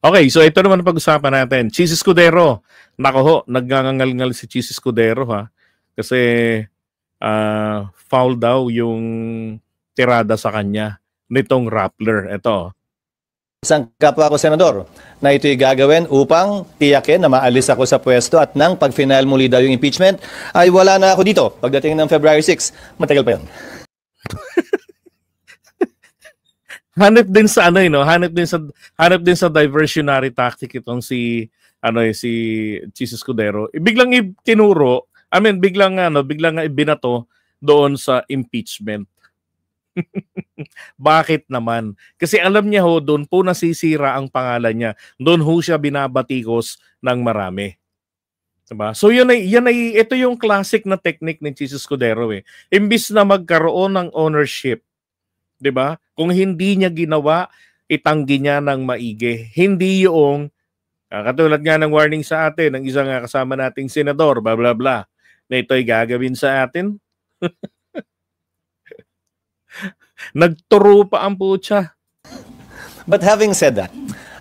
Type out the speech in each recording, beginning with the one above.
Okay, so ito naman ang pag-usapan natin. Cheese Escudero. Nako ho, nagngangal-ngal si Cheese Escudero ha. Kasi foul daw yung tirada sa kanya nitong Rappler. Ito. Isang kapwa ko senador na ito'y gagawin upang tiyakin na maalis ako sa pwesto at nang pag-final muli daw yung impeachment ay wala na ako dito pagdating ng February 6. Matagal pa yun. Hanip din sa ano no, hanip din sa diversionary tactic itong si Cheese Escudero. Biglang tinuro, biglang ibinato doon sa impeachment. Bakit naman? Kasi alam niya ho, doon po nasisira ang pangalan niya. Doon ho siya binabatikos ng marami. Diba? So ito yung classic na technique ng Cheese Escudero eh. Imbis na magkaroon ng ownership, 'di ba? Kung hindi niya ginawa, itanggi niya ng maigi. Hindi yung katulad nga ng warning sa atin ng isang kasama nating senador, blah blah blah, na ito'y gagawin sa atin. Nagturo pa ang putya. But having said that,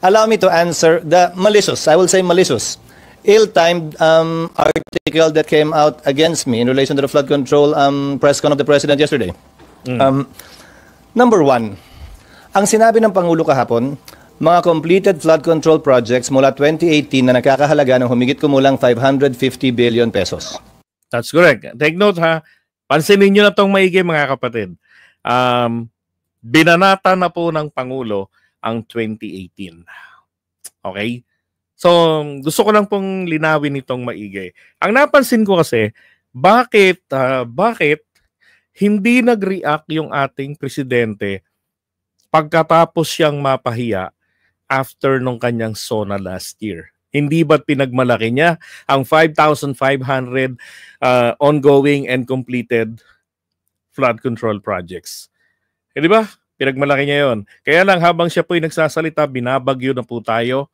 allow me to answer the malicious, I will say malicious, ill-timed article that came out against me in relation to the flood control press con of the President yesterday. Number one, ang sinabi ng Pangulo kahapon, mga completed flood control projects mula 2018 na nakakahalaga ng humigit kumulang 550 billion pesos. That's correct. Take note ha. Pansinin nyo na itong maigi mga kapatid. Binanata na po ng Pangulo ang 2018. Okay? So, gusto ko lang pong linawin itong maigi. Ang napansin ko kasi, bakit hindi nag-react yung ating presidente pagkatapos siyang mapahiya after nung kanyang SONA last year? Hindi ba't pinagmalaki niya ang 5,500 ongoing and completed flood control projects? Di ba? Pinagmalaki niya yon. Kaya lang habang siya po'y nagsasalita, binabagyo na po tayo.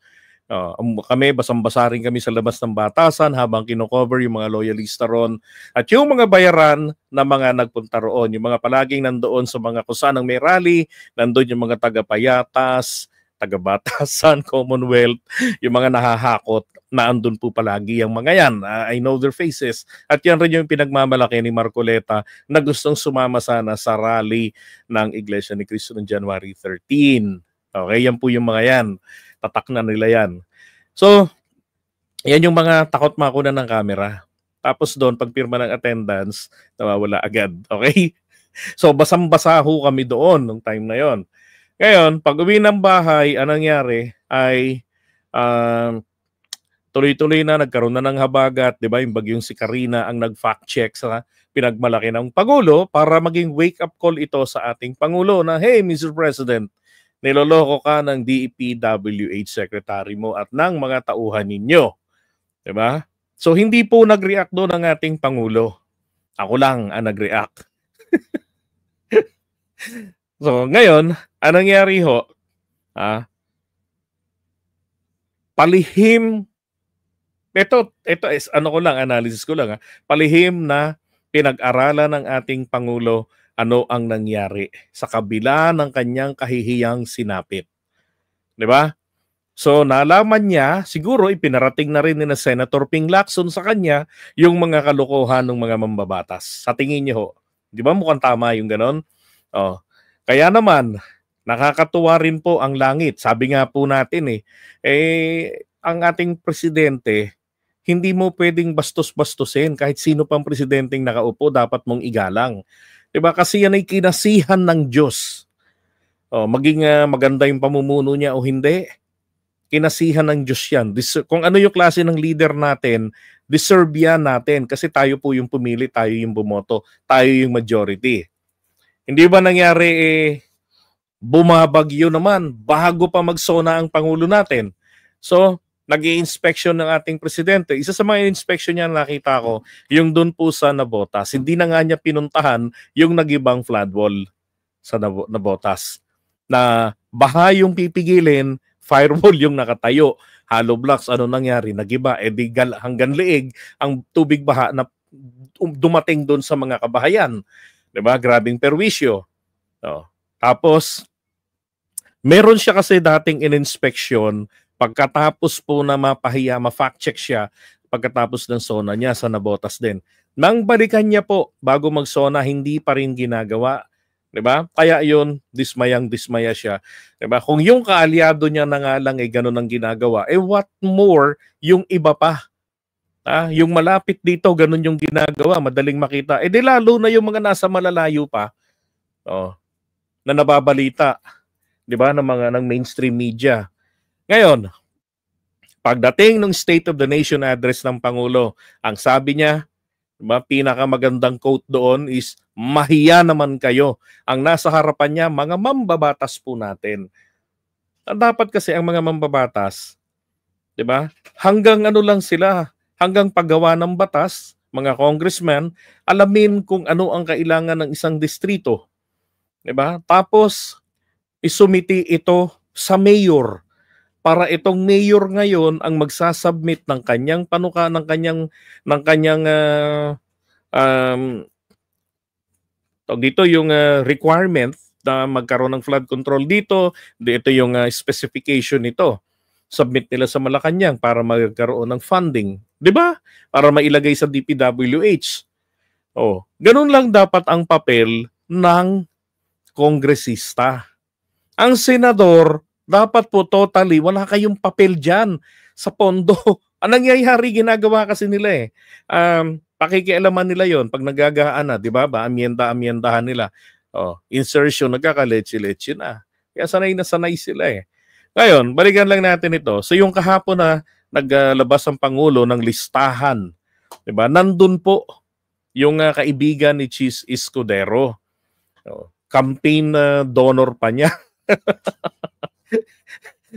Kami, basang-basa rin kami sa labas ng batasan habang kinocover yung mga loyalista ron. At yung mga bayaran na mga nagpunta roon, yung mga palaging nandoon sa mga kusan ng may rally, nandoon yung mga taga-payatas, taga-batasan, Commonwealth, yung mga nahahakot na andun po palagi yung mga yan. I know their faces. At yan rin yung pinagmamalaki ni Marcoleta na gustong sumama sana sa rally ng Iglesia ni Cristo noong January 13. Okay, yan po yung mga yan. Tatak na nila yan. So, yan yung mga takot makuna ng camera. Tapos doon, pagpirma ng attendance, nawawala agad. Okay? So, basang-basa ho kami doon nung time na yon. Ngayon, pag uwi ng bahay, anong nangyari ay tuloy-tuloy na, nagkaroon na ng habagat, di ba? Yung bagyong si Karina ang nag-fact check sa pinagmalaki ng Pangulo para maging wake-up call ito sa ating Pangulo na, hey, Mr. President, niloloko ka ng DPWH Secretary mo at ng mga tauhan ninyo. Di ba? So, hindi po nag-react doon ang ating Pangulo. Ako lang ang nag-react. So, ngayon, anong nangyari ho? Palihim, ito is ano ko lang, analysis ko lang. Palihim na pinag-aralan ng ating Pangulo ano ang nangyari sa kabila ng kanyang kahihiyang sinapit. Di ba? So, nalaman niya, siguro ipinarating na rin ni na Senator Ping Lacson sa kanya yung mga kalokohan ng mga mambabatas. Sa tingin niyo ho, di ba mukhang tama yung ganon? Kaya naman, nakakatuwa rin po ang langit. Sabi nga po natin ang ating presidente, hindi mo pwedeng bastos-bastusin. Kahit sino pang presidenteng nakaupo, dapat mong igalang. Diba? Kasi yan ay kinasihan ng Diyos. Maging maganda yung pamumuno niya o hindi, kinasihan ng Diyos yan. Kung ano yung klase ng leader natin, deserve yan natin. Kasi tayo po yung pumili, tayo yung bumoto, tayo yung majority. Hindi ba nangyari bumabagyo naman bago pa magsona ang Pangulo natin? So, nag-i-inspection ng ating presidente. Isa sa mga inspection niya nakita ko, yung doon po sa Navotas. Hindi na nga niya pinuntahan yung nagibang flood wall sa Navotas. Na baha yung pipigilin, firewall yung nakatayo. Hollow blocks, ano nangyari? Nagiba. Hanggang liig ang tubig baha na dumating doon sa mga kabahayan. Diba? Grabing perwisyo. Tapos, meron siya kasi dating in-inspection Pagkatapos po na mapahiya, ma-fact check siya, pagkatapos ng SONA niya sa nabotas din. Nang balikan niya po bago mag-SONA, hindi pa rin ginagawa. 'Di ba? Kaya 'yun, dismayang-dismaya siya. 'Di ba? Kung yung kaalyado niya na nga lang ganun ang ginagawa, what more yung iba pa? Yung malapit dito, ganun yung ginagawa, madaling makita. Di lalo na yung mga nasa malalayo pa, na nababalita, 'di ba, ng mainstream media. Ngayon, pagdating ng State of the Nation address ng Pangulo, ang sabi niya, diba, pinakamagandang quote doon is, mahiya naman kayo. Ang nasa harapan niya, mga mambabatas po natin. Dapat kasi ang mga mambabatas, diba, hanggang ano lang sila, hanggang paggawa ng batas, mga congressmen, alamin kung ano ang kailangan ng isang distrito. Diba? Tapos, isumiti ito sa mayor, para itong mayor ngayon ang magsasubmit ng kanyang panuka, ng kanyang dito yung requirement na magkaroon ng flood control dito. Ito yung specification nito. Submit nila sa Malacanang para magkaroon ng funding, 'di ba? Para mailagay sa DPWH. Ganun lang dapat ang papel ng kongresista. Ang senador, dapat po totally, wala kayong papel dyan sa pondo. Ang nangyayari, ginagawa kasi nila pakikialaman nila yon pag nagagaan na, di ba? Amyenda-amyendahan nila. Insertion, nagkakaletse-letse na. Kaya sanay na sanay sila Ngayon, balikan lang natin ito. So yung kahapon na naglabas ang Pangulo ng listahan, di ba? Nandun po yung kaibigan ni Chis Escudero. Campaign donor pa niya.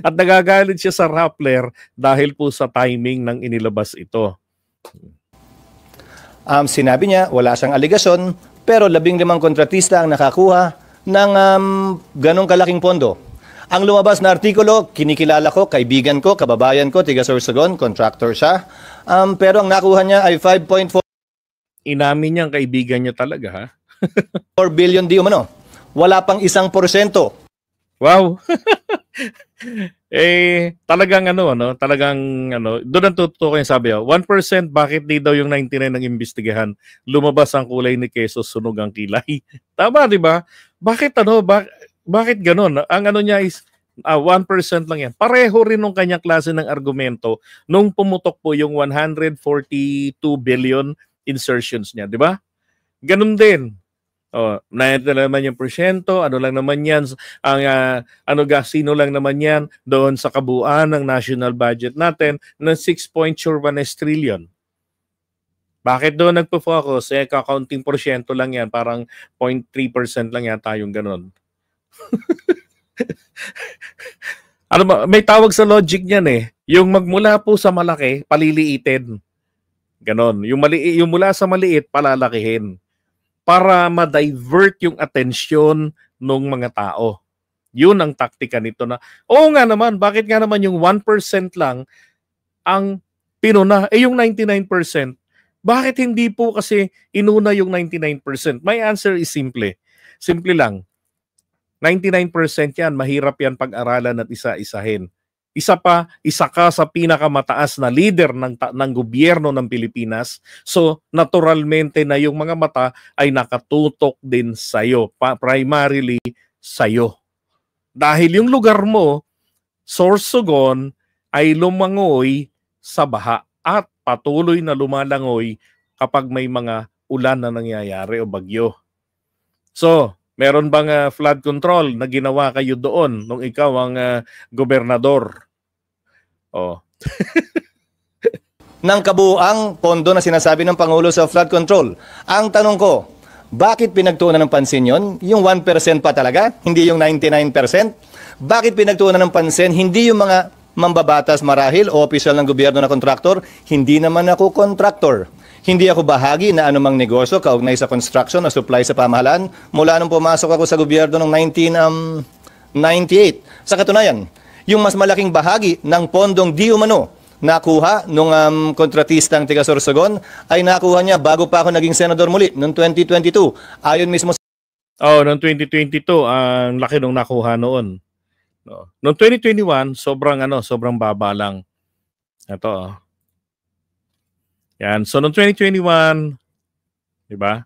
At nagagalit siya sa Rappler dahil po sa timing ng inilabas ito. Sinabi niya, wala siyang aligasyon, pero 15 kontratista ang nakakuha ng ganong kalaking pondo. Ang lumabas na artikulo, kinikilala ko, kaibigan ko, kababayan ko, tiga Sorsogon, contractor siya. Pero ang nakuha niya ay 5.4 Inamin niya ang kaibigan niya talaga, ha? 4 billion di umano. Wala pang 1%. Wow. Talagang doon ang totoo yung sabi, 1%, bakit di daw yung 99 ang imbestigahan? Lumabas ang kulay ni Quezos, sunog ang kilay. Tama, di ba? Bakit bakit ganun? Ang niya is 1% lang yan. Pareho rin nung kanyang klase ng argumento nung pumutok po yung 142 billion insertions niya, di ba? Ganun din. Naman yung porsyento, ano lang naman yan, sino lang naman yan doon sa kabuuan ng national budget natin ng 6.1 trillion. Bakit doon nagpo-focus? Kakaunting porsyento lang yan, parang 0.3% lang yata yung ganun. May tawag sa logic niyan yung magmula po sa malaki, paliliitin. Ganon. Yung mula sa maliit, palalakihin. Para ma-divert yung atensyon ng mga tao. Yun ang taktika nito na, nga naman, bakit nga naman yung 1% lang ang pinuna? Yung 99%, bakit hindi po kasi inuna yung 99%? My answer is simple. Simple lang. 99% yan, mahirap yan pag-aralan at isa-isahin. Isa ka sa pinakamataas na leader ng gobyerno ng Pilipinas. So, naturalmente na yung mga mata ay nakatutok din sa'yo. Primarily sa'yo. Dahil yung lugar mo, Sorsogon, ay lumangoy sa baha at patuloy na lumalangoy kapag may mga ulan na nangyayari o bagyo. So, meron bang flood control na ginawa kayo doon nung ikaw ang gobernador? ng kabuuang pondo na sinasabi ng Pangulo sa flood control. Ang tanong ko, bakit pinagtuunan ng pansin yon? Yung 1% pa talaga? Hindi yung 99%? Bakit pinagtuunan ng pansin? Hindi yung mga mambabatas marahil o opisyal ng gobyerno na kontraktor? Hindi naman ako kontraktor. Hindi ako bahagi na anumang negosyo kaugnay sa construction o supply sa pamahalaan mula nung pumasok ako sa gobyerno noong 1998. Sa katunayan, yung mas malaking bahagi ng pondong di umano nakuha nung kontratistang tiga Sorsogon ay nakuha niya bago pa ako naging senador muli noong 2022. Ayon mismo noong 2022, ang laki nung nakuha noon. No. Noong 2021, sobrang baba lang. Ito, oh. Yan. So noong 2021, 'di ba?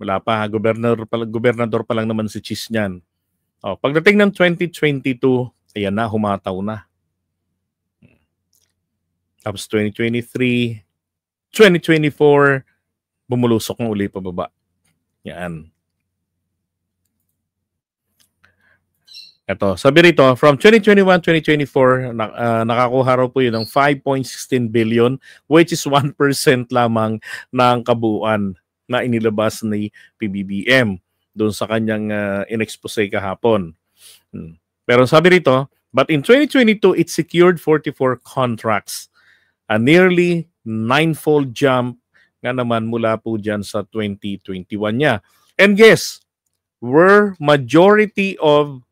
Wala pa, gobernador pa lang naman si Cheese niyan. Oh, pagdating ng 2022, ayan na, humataw na. Tapos 2023, 2024, bumulusok ng uli pababa. Yan. Ito, sabi rito, from 2021-2024, nakakuha raw po yun ng 5.16 billion, which is 1% lamang ng kabuuan na inilabas ni PBBM doon sa kanyang inexpose kahapon. Pero sabi rito, but in 2022, it secured 44 contracts, a nearly 9-fold jump nga naman mula po dyan sa 2021 niya. And guess, where majority of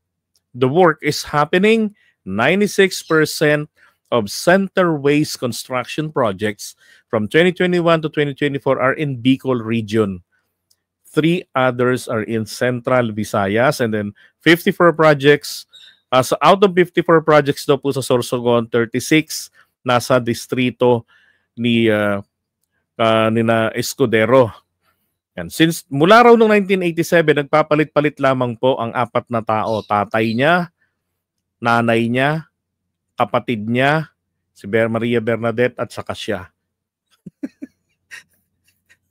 the work is happening, 96% of center-ways construction projects from 2021 to 2024 are in Bicol region. 3 others are in Central Visayas, and then 54 projects. So out of 54 projects daw po sa Sorsogon, 36 nasa distrito ni Nina Escudero. Yan. Since mula raw noong 1987, nagpapalit-palit lamang po ang 4 na tao. Tatay niya, nanay niya, kapatid niya, si Maria Bernadette at saka siya.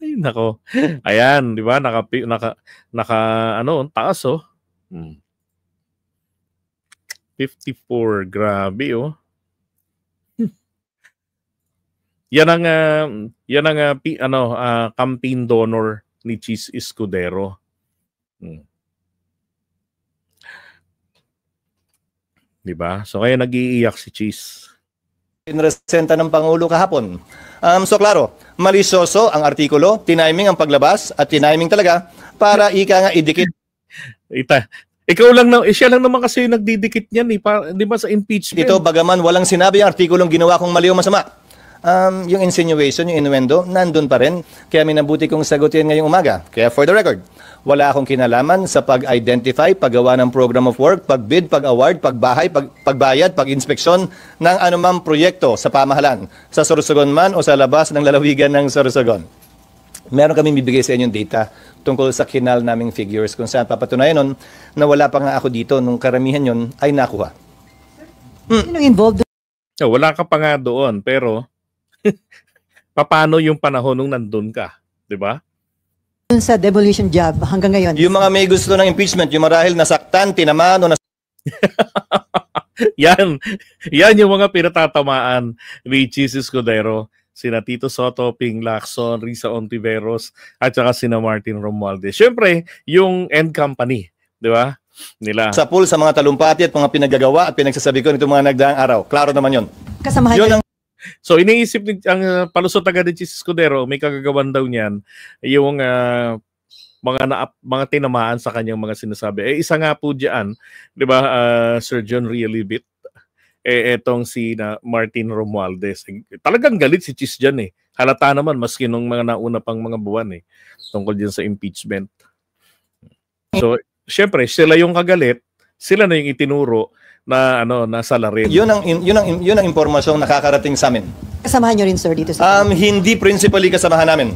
Ay, nako. Ayan, di ba? Taas, oh. 54, grabe, oh. Yan ang campaign donor ni Cheese Escudero. Diba? So kaya nag-iiyak si Cheese. Pinresenta ng Pangulo kahapon. So klaro, malisyoso ang artikulo, tiniming ang paglabas at tiniming talaga para ika nga idikit. Ikaw lang siya lang naman kasi yung nagdidikit niyan, di ba sa impeachment? Ito bagaman walang sinabi ang artikulong ginawa kong mali o masama. Yung insinuation, yung innuendo, nandun pa rin. Kaya minabuti kong sagutin ngayong umaga. Kaya for the record, wala akong kinalaman sa pag-identify, paggawa ng program of work, pag-bid, pag-award, pagbahay, pagbayad, pag-inspeksyon ng anumang proyekto sa pamahalaan, sa Sorsogon man o sa labas ng lalawigan ng Sorsogon. Meron kami bibigay sa inyong data tungkol sa kinal naming figures kung saan papatunayan nun na wala pa nga ako dito nung karamihan yun ay nakuha. Sinong involved? So, wala ka pa nga doon, pero paano yung panahon nung nandun ka? Di ba? Sa demolition job hanggang ngayon. Yung mga may gusto ng impeachment, yung marahil nasaktan, tinamaan o yan yung mga pinatatamaan ni Cheese Escudero, sina Tito Soto, Ping Lacson, Risa Ontiveros, at saka sina Martin Romualdez. Siyempre, yung end company, di ba? Nila. Sa pool, sa mga talumpati at mga pinagagawa at pinagsasabi ko nito mga nagdaang araw. Klaro naman yun. Kasamahan yun ang So iniisip ang palusot agad ni Cheese Escudero, may kagagawan daw niyan yung mga tinamaan sa kanyang mga sinasabi. Isa nga po diyan, 'di ba, Sir John Realibit, etong si Martin Romualdez. Talagang galit si Cheese diyan eh. Halata naman maski nung mga nauna pang mga buwan tungkol diyan sa impeachment. So, syempre sila yung kagalit, sila na yung itinuro na salarin. Yun ang impormasyong nakakarating sa amin. Kasamahan nyo rin, sir, dito sa Hindi principally kasamahan namin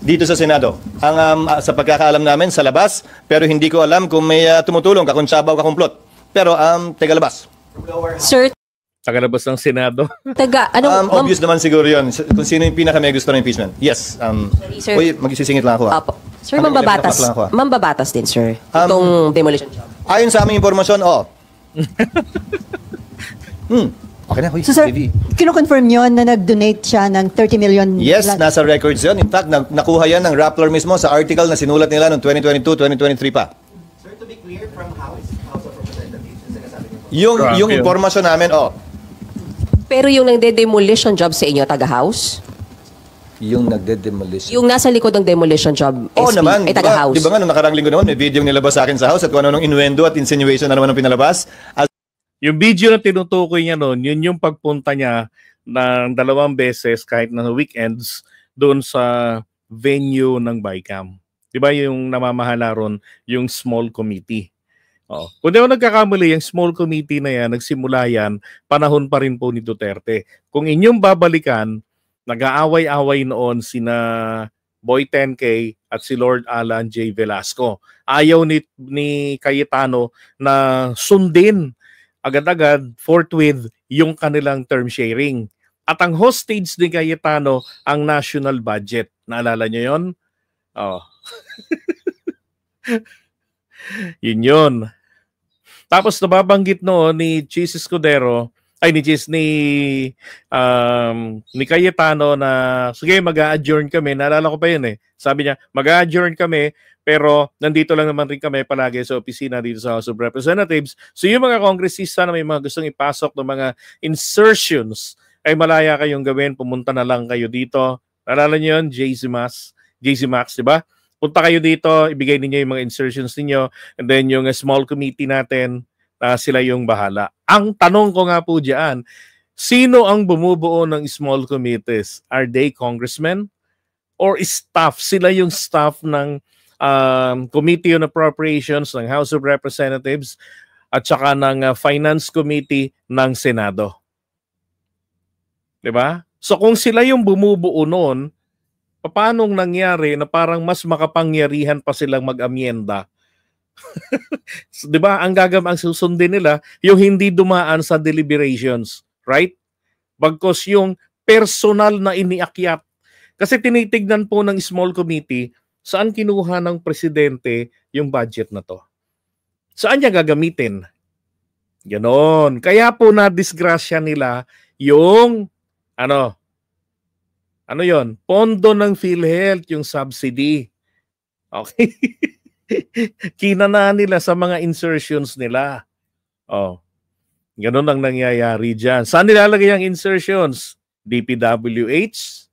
dito sa Senado. Ang sa pagkakaalam namin sa labas, pero hindi ko alam kung may tumutulong, kakuntsaba o kakumplot. Pero tagalabas. Sir, Tagalabas ng Senado. Obvious naman siguro yun. Kung sino yung pinaka may gusto ng impeachment. Yes. Sir. Uy, magsisingit lang ako. Apo. Sir, mambabatas. lang ako, Mambabatas din, sir. Itong demolition job. Ayon sa aming impormasyon, okay na, So, sir, kino-confirm nyo na nag-donate siya ng 30 million? Yes, nasa records yun. In fact, nakuha yan ng Rappler mismo sa article na sinulat nila noong 2022, 2023 pa. Sir, to be clear, from House of Representatives, yung sinasabi niyo. Yung impormasyon namin, Pero yung nagde-demolition job sa inyo, taga-house? yung nagde-demolition. Yung nasa likod ng demolition job, SP, naman. ay taga-house? Di ba nga, nung nakarang linggo naman, may video nilabas sa akin sa house at kung ano nung innuendo at insinuation na naman ang pinalabas. Yung video na tinutukoy niya noon, yun yung pagpunta niya ng 2 beses kahit na weekends doon sa venue ng BICAM. Di ba yung namamahala ron, yung small committee. Oh. Kung di ako nagkakamali, yung small committee na yan, nagsimula yan, panahon pa rin po ni Duterte. Kung inyong babalikan, nag-aaway-away noon sina Boy 10K at si Lord Alan J. Velasco. Ayaw ni Cayetano na sundin agad-agad, forthwith, yung kanilang term sharing. At ang hostage ni Cayetano, ang national budget. Naalala nyo yun? Oh. Yun. Tapos nababanggit noon ni Chis Escudero, ni Cayetano na sige, mag-a-adjourn kami. Naalala ko pa yun eh. Sabi niya, mag-a-adjourn kami pero nandito lang naman rin kami palagi sa opisina dito sa House of Representatives. So yung mga kongresista na may mga gustong ipasok ng mga insertions ay malaya kayong gawin. Pumunta na lang kayo dito. Naalala niyo yun? JC Max, di ba? Punta kayo dito, ibigay ninyo yung mga insertions ninyo, and then yung small committee natin, sila yung bahala. Ang tanong ko nga po dyan, sino ang bumubuo ng small committees? Are they congressmen? Or staff? Sila yung staff ng Committee on Appropriations ng House of Representatives at saka ng Finance Committee ng Senado. Diba? So kung sila yung bumubuo noon, paanong nangyari na parang mas makapangyarihan pa silang mag-amyenda? So, 'di ba? Ang susundin nila yung hindi dumaan sa deliberations, right? Bagkos yung personal na iniakyat. Kasi tinitignan po ng small committee saan kinuha ng presidente yung budget na to. Saan niya gagamitin? Ganon. Kaya po na-disgrasya nila yung ano yon? Pondo ng PhilHealth, yung subsidy. Okay? Kinanaan nila sa mga insertions nila. Oh. Ganun ang nangyayari dyan. Saan nilalagay ang insertions? DPWH.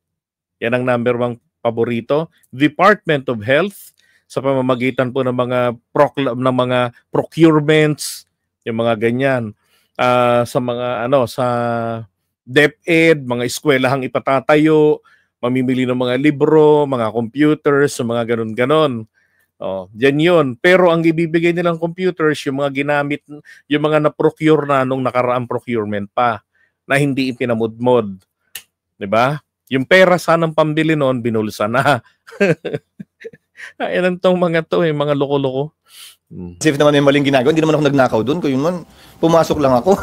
Yan ang number 1 paborito. Department of Health sa pamamagitan po ng mga procurements, yung mga ganyan. Sa mga sa DepEd, mga eskwelahang ipatatayo, mamimili ng mga libro, mga computers, mga ganun-ganon. Oh, diyan yun. Pero ang ibibigay nilang computers, yung mga ginamit, yung mga na-procure na nung nakaraang procurement pa, na hindi ipinamudmod. Diba? Yung pera sanang pambili noon, binulsa na. Ayan tong mga to, mga loko-loko. If naman may maling ginagawa, hindi naman ako nagnakaw doon. Kung yun man, pumasok lang ako.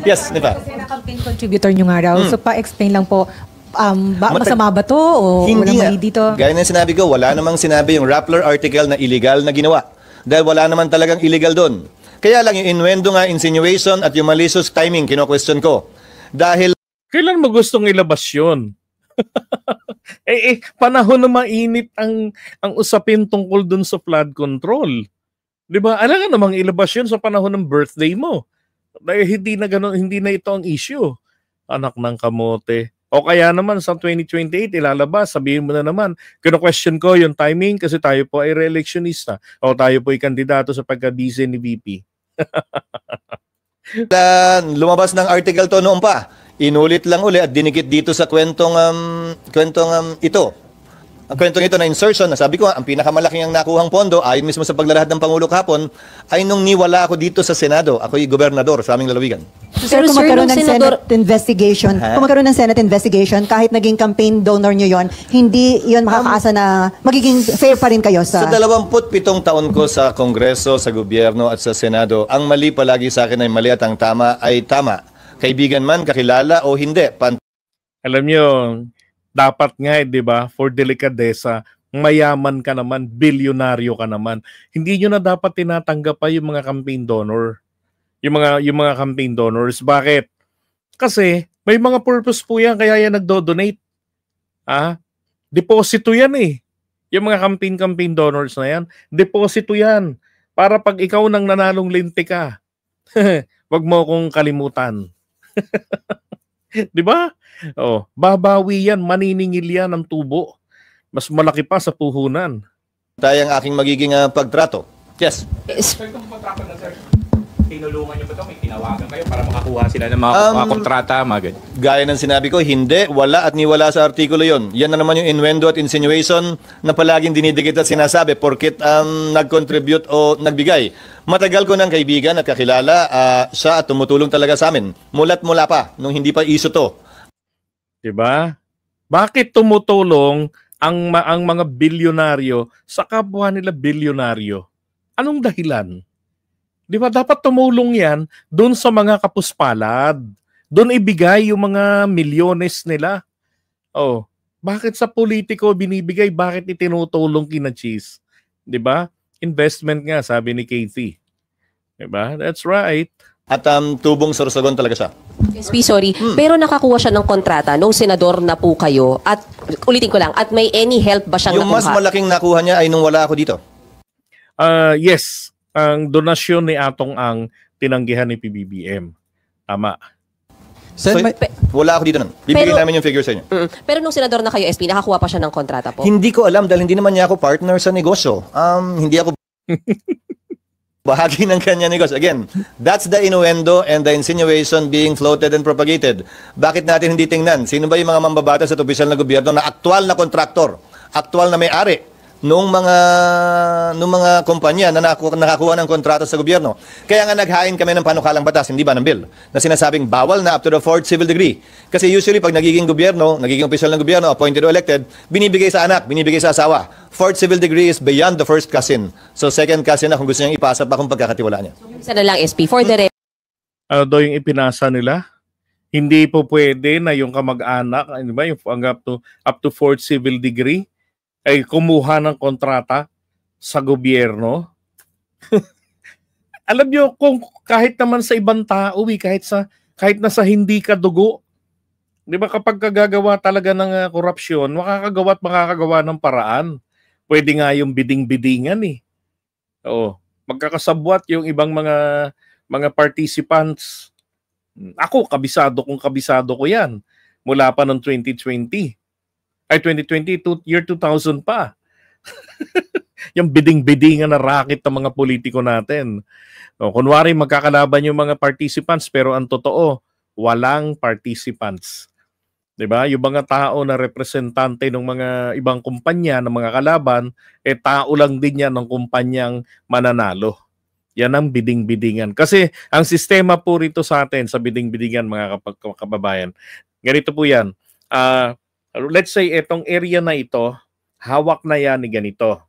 Yes, di ba? Kasi na-campaign contributor nyo nga raw. So pa-explain lang po, masama ba to o hindi walang mali dito? Gaya ng sinabi ko, wala namang sinabi yung Rappler article na illegal na ginawa. Dahil wala naman talagang illegal doon. Kaya lang yung innuendo nga, insinuation at yung malicious timing, kino-question ko. Dahil kailan mo gustong ilabas yun? Panahon na mainit ang usapin tungkol dun sa flood control. Di ba? Alam nga namang ilabas yun sa panahon ng birthday mo. Dahil hindi na ito ang issue. Anak ng kamote. O kaya naman sa 2028 ilalabas, sabihin mo na naman, kino-question ko yung timing kasi tayo po ay re-electionista o tayo po ay kandidato sa pagka-DC ni VP. lumabas ng article to noon pa. Inulit lang uli at dinikit dito sa kwentong ito. Ang kwentong ito na insertion, na sabi ko, ang pinakamalaking ang nakuhang pondo, ayon mismo sa paglalahad ng Pangulo kahapon, ay nung niwala ako dito sa Senado. Ako'y gobernador sa aming lalawigan. Sir, kung magkaroon ng Senate investigation, kahit naging campaign donor nyo yon, hindi yon makakaasa na magiging fair pa rin kayo sa... Sa 27 taon ko sa Kongreso, sa gobyerno at sa Senado, ang mali palagi sa akin ay mali at ang tama ay tama. Kaibigan man, kakilala o hindi. Alam nyo, dapat nga, di ba, for delikadesa, mayaman ka naman, bilyonaryo ka naman. Hindi nyo na dapat tinatanggap pa yung mga campaign donor. Yung mga campaign donors. Bakit? Kasi may mga purpose po yan, kaya yan nagdo-donate. Deposito yan eh. Yung mga campaign donors na yan, deposito yan. Para pag ikaw nang nanalong linti ka, wag mo akong kalimutan. Di ba? Oh, babawi yan, maniningil yan ng tubo. Mas malaki pa sa puhunan. Tayang aking magiging pagtrato. Yes. tinulungan niyo ba ito? May tinawagan kayo para makakuha sila ng mga kontrata, mga ganyan? Gaya ng sinabi ko, hindi, wala at niwala sa artikulo yon. Yan na naman yung innuendo at insinuation na palaging dinidikit at sinasabi porkit nag-contribute o nagbigay. Matagal ko ng kaibigan at kakilala siya at tumutulong talaga sa amin. Mula't mula pa, nung hindi pa iso to. Diba? Bakit tumutulong ang mga bilyonaryo sa kapwa nila bilyonaryo? Anong dahilan? Di ba dapat tumulong yan doon sa mga kapuspalad? Doon ibigay yung mga milyones nila. Oh, bakit sa politiko binibigay? Bakit itinutulong kina Cheese? Di ba? Investment nga, sabi ni Kathy. Di ba? That's right. At tubong sorsogon talaga siya. SP, sorry. Pero nakakuha siya ng kontrata nung senador na po kayo. At ulitin ko lang, at may any help ba siyang Yung mas nakuha? malaking nakuha niya ay nung wala ako dito. Yes, ang donasyon ni Atong Ang tinanggihan ni PBBM. Tama. So, wala ako dito nun. Bibigyan Pero- namin yung figure sa inyo. Pero nung senador na kayo, SP, nakakuha pa siya ng kontrata po? Hindi ko alam dahil hindi naman niya ako partner sa negosyo. Hindi ako bahagi ng kanya negosyo. Again, that's the innuendo and the insinuation being floated and propagated. Bakit natin hindi tingnan? Sino ba yung mga mambabatas at opisyal na gobyerno na aktual na kontraktor, aktual na may-ari nung mga kumpanya na nakakuha ng kontrata sa gobyerno? Kaya nga naghain kami ng panukalang batas, hindi ba ng bill, na sinasabing bawal na up to the 4th civil degree. Kasi usually pag nagiging gobyerno, nagiging opisyal ng gobyerno, appointed or elected, binibigay sa anak, binibigay sa asawa. 4th civil degree is beyond the first cousin. So second cousin na kung gusto niyang ipasa pa kung pagkakatiwala niya. Isa na lang, SP, for the Ano daw yung ipinasa nila? Hindi po pwede na yung kamag-anak, ano ba, yung up to 4th civil degree ay kumuha ng kontrata sa gobyerno. Alam nyo, kung kahit naman sa ibang tao, kahit na sa hindi ka dugo, di ba kapag kagagawa talaga ng korupsyon, makakagawa ng paraan. Pwede nga yung biding-bidingan eh. Oo. Magkakasabwat yung ibang mga participants. Ako, kabisado ko yan. Mula pa ng 2020. Ay, 2020, year 2000 pa. Yung biding-bidingan na racket ng mga politiko natin. O, kunwari, magkakalaban yung mga participants, pero ang totoo, walang participants. Diba? Yung mga tao na representante ng mga ibang kumpanya, ng mga kalaban, tao lang din yan ng kumpanyang mananalo. Yan ang biding-bidingan. Kasi ang sistema po rito sa atin, sa biding-bidingan, mga kababayan, ganito po yan. Let's say, itong area na ito, hawak na yan ni ganito,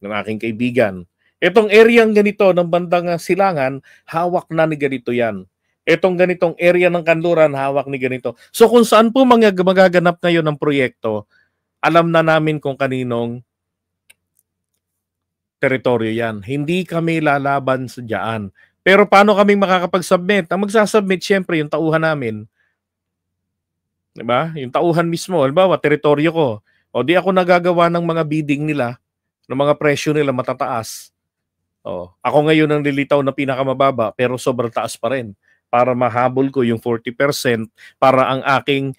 ng aking kaibigan. Itong area ganito, ng bandang Silangan, hawak na ni ganito yan. Itong ganitong area ng Kanluran, hawak ni ganito. So kung saan po magaganap ngayon ng proyekto, alam na namin kung kaninong teritoryo yan. Hindi kami lalaban sa dyan. Pero paano kami makakapag-submit? Ang magsasubmit, syempre, yung tauhan namin. Diba? Yung tauhan mismo, halimbawa, teritoryo ko. O di ako nagagawa ng mga bidding nila, ng mga presyo nila matataas. O, ako ngayon ang lilitaw na pinakamababa, pero sobrang taas pa rin. Para mahabol ko yung 40% para ang aking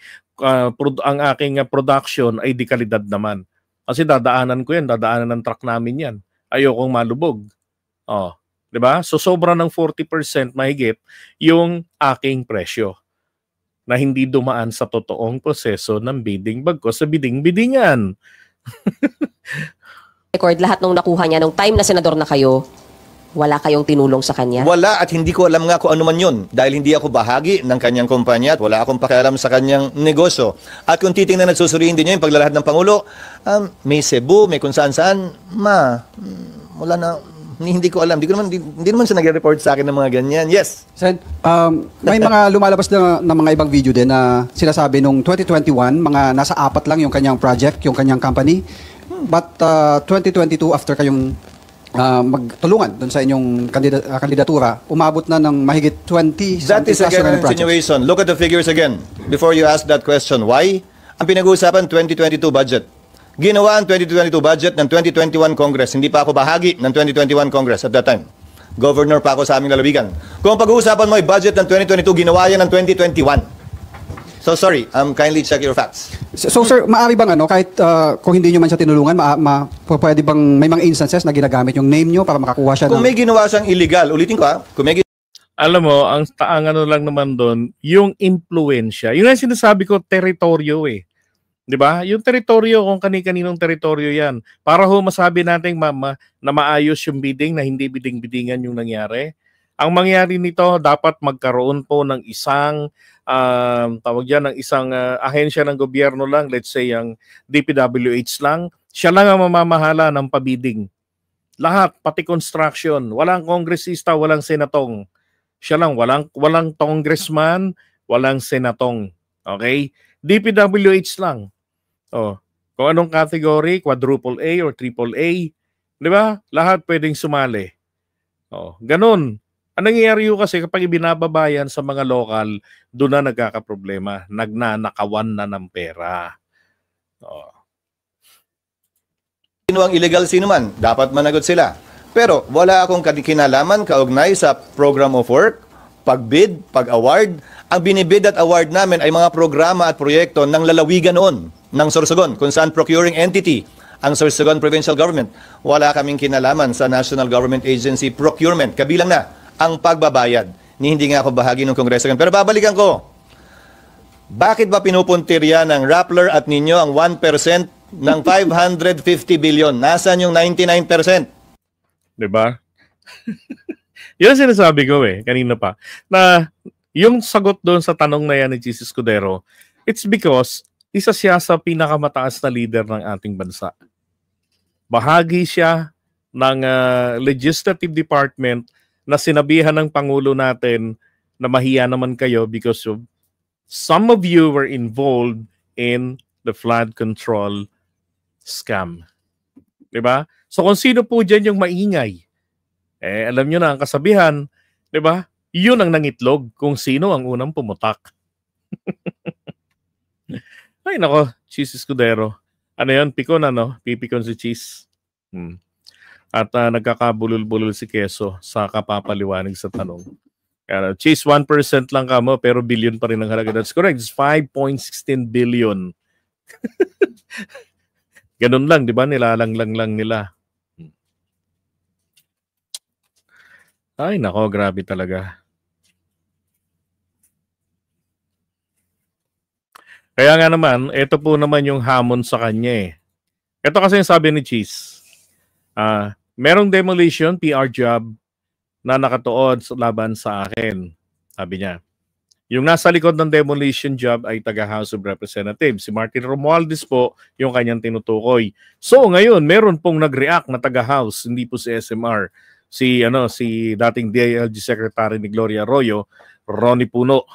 production ay di kalidad naman. Kasi dadaanan ng truck namin yan. Ayokong malubog. O, diba? So sobra ng 40% mahigit yung aking presyo na hindi dumaan sa totoong proseso ng bidding bagkos sa bidding-biddingan. record, lahat nung nakuha niya, nung time na senador na kayo, wala kayong tinulong sa kanya? Wala, at hindi ko alam nga kung ano man yun. Dahil hindi ako bahagi ng kanyang kumpanya at wala akong pakialam sa kanyang negosyo. At kung titingnan at susuriin din niya yung paglalahad ng Pangulo, may Cebu, may kung saan-saan, wala na. Hindi ko alam. Hindi naman siya nag-report sa akin ng mga ganyan. Yes. Sen, may mga lumalabas na mga ibang video din na sinasabi nung 2021, mga nasa 4 lang yung kanyang project, yung kanyang company. But 2022, after kayong magtulungan doon sa inyong kandidatura, umabot na ng mahigit 20. That is again an insinuation. Look at the figures again before you ask that question. Why? Ang pinag-uusapan, 2022 budget. Ginawa ang 2022 budget ng 2021 Congress. Hindi pa ako bahagi ng 2021 Congress at that time. Governor pa ako sa aming lalawigan. Kung pag-uusapan mo ay budget ng 2022, ginawa yan ng 2021. So sorry, kindly check your facts. So sir, maaari bang kahit kung hindi nyo man siya tinulungan, pwede bang may mga instances na ginagamit yung name nyo para makakuha siya Kung may ginawa siyang illegal, ulitin ko kung may Alam mo, ang ano lang naman doon, yung impluensya. Yun ang sinasabi ko, teritoryo eh. 'Di ba? Yung teritoryo, kung kani-kaninong teritoryo yan. Para ho masabi natin na maayos yung bidding, na hindi biding-bidingan yung nangyari. Ang mangyari nito, dapat magkaroon po ng isang, tawag yan, ng isang ahensya ng gobyerno lang, let's say ang DPWH lang, siya lang ang mamamahala ng pabidding. Lahat, pati construction, walang kongresista, walang senatong. Siya lang, walang congressman, walang senatong. Okay? DPWH lang. Oh, kung anong category, quadruple A or triple A, 'di ba? Lahat pwedeng sumali. Oh, ganun. Ang nangyayari yung kasi kapag ibinababayan sa mga lokal, doon na nagkakaproblema, nagnanakawan na ng pera. Oh. Sino ang illegal, sino man, dapat managot sila. Pero wala akong kinalaman kaugnay sa program of work, pagbid, pag-award. Ang binibid at award namin ay mga programa at proyekto ng lalawigan noon, ng Sorsogon, kung saan procuring entity ang Sorsogon Provincial Government. Wala kaming kinalaman sa National Government Agency procurement. Kabilang na ang pagbabayad. Hindi nga ako bahagi ng Kongreso. Pero babalikan ko. Bakit ba pinupuntirya ng Rappler at ninyo ang 1% ng 550 billion? Nasaan yung 99%? Diba? Yun ang sinasabi ko kanina pa. Na yung sagot doon sa tanong na yan ni Jesus Escudero, it's because isa siya sa pinakamataas na leader ng ating bansa. Bahagi siya ng legislative department na sinabihan ng Pangulo natin na mahiya naman kayo because of some of you were involved in the flood control scam. Diba? So kung sino po dyan yung maingay, alam nyo na ang kasabihan, diba? Yun ang nangitlog kung sino ang unang pumutak. Ay nako, Cheese Escudero. Ano yun? Pikon ano? Pipikon si Cheese. At nagkakabulol-bulol si Keso sa kapapaliwanag sa tanong. Cheese, 1% lang ka mo, pero billion pa rin ang halaga. That's correct. It's 5.16 billion. Ganun lang, di ba? Nilalanglang lang nila. Ay, nako, grabe talaga. Kaya nga naman, ito po naman yung hamon sa kanya Ito kasi yung sabi ni Cheese. Merong demolition, PR job na nakatuod sa laban sa akin. Sabi niya. Yung nasa likod ng demolition job ay taga House of Representatives. Si Martin Romualdez po yung kanyang tinutukoy. So ngayon, meron pong nag-react na taga House, hindi po si SMR. Si dating DILG Secretary ni Gloria Arroyo, Ronnie Puno.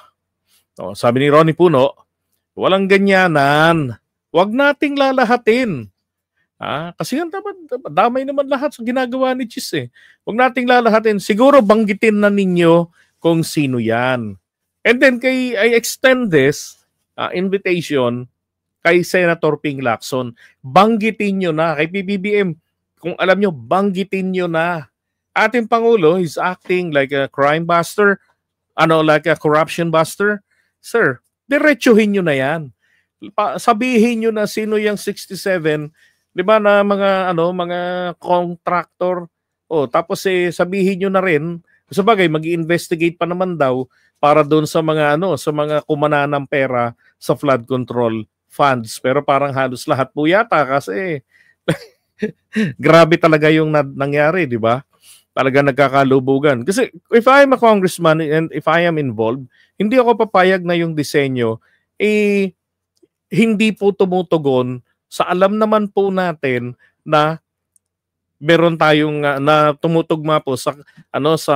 Sabi ni Ronnie Puno, walang ganyanan. Huwag nating lalahatin. Kasi damay naman lahat sa ginagawa ni Cheese Huwag nating lalahatin. Siguro banggitin na ninyo kung sino yan. And then I extend this invitation kay Senator Ping Lacson. Banggitin nyo na. Kay PBBM, kung alam nyo, banggitin nyo na. Ating Pangulo is acting like a crime buster, like a corruption buster. Sir, diretsuhin nyo na yan. Sabihin nyo na sino yung 67, 'di ba, na mga contractor. Tapos sabihin niyo na rin, sa bagay magi-investigate pa naman daw para doon sa mga sa mga kumana ng pera sa flood control funds. Pero parang halos lahat po yata kasi grabe talaga yung nangyari, 'di ba? Talaga nagkakalubugan. Kasi if I am a congressman and if I am involved, hindi ako papayag na yung disenyo hindi po tumutugon sa alam naman po natin na meron tayong na tumutugma po sa sa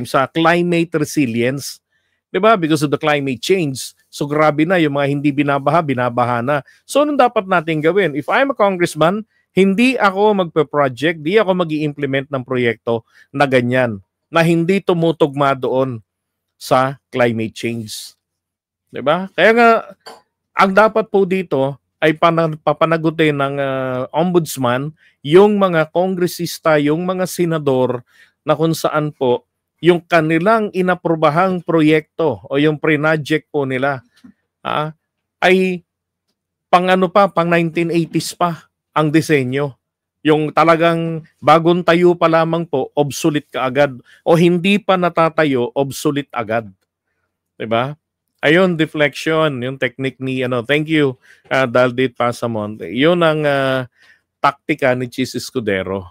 sa climate resilience. 'Di ba? Because of the climate change. So grabe na yung mga hindi binabaha na. So anong dapat natin gawin? If I'm a congressman, hindi ako magpe-project, di ako magi-implement ng proyekto na ganyan, na hindi tumutugma doon sa climate change. 'Di ba? Kaya nga ang dapat po dito ay papanagutin ng ombudsman yung mga kongresista, yung mga senador na kung saan po yung kanilang inaprobahang proyekto o yung pre-project po nila ay pang 1980s pa ang disenyo. Yung talagang bagong tayo pa lamang po, obsolete ka agad. O hindi pa natatayo, obsolete agad. Diba? Ayun, deflection, yung technique ni, thank you, Daldit Pasamonte. Yun ang taktika ni Chis Escudero.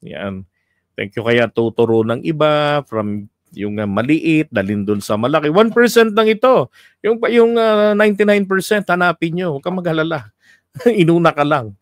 Yan. Thank you kaya tuturo ng iba from yung maliit, dalhin dun sa malaki. 1% lang ito. Yung 99% hanapin nyo. Huwag kang mag-alala. Inuna ka lang.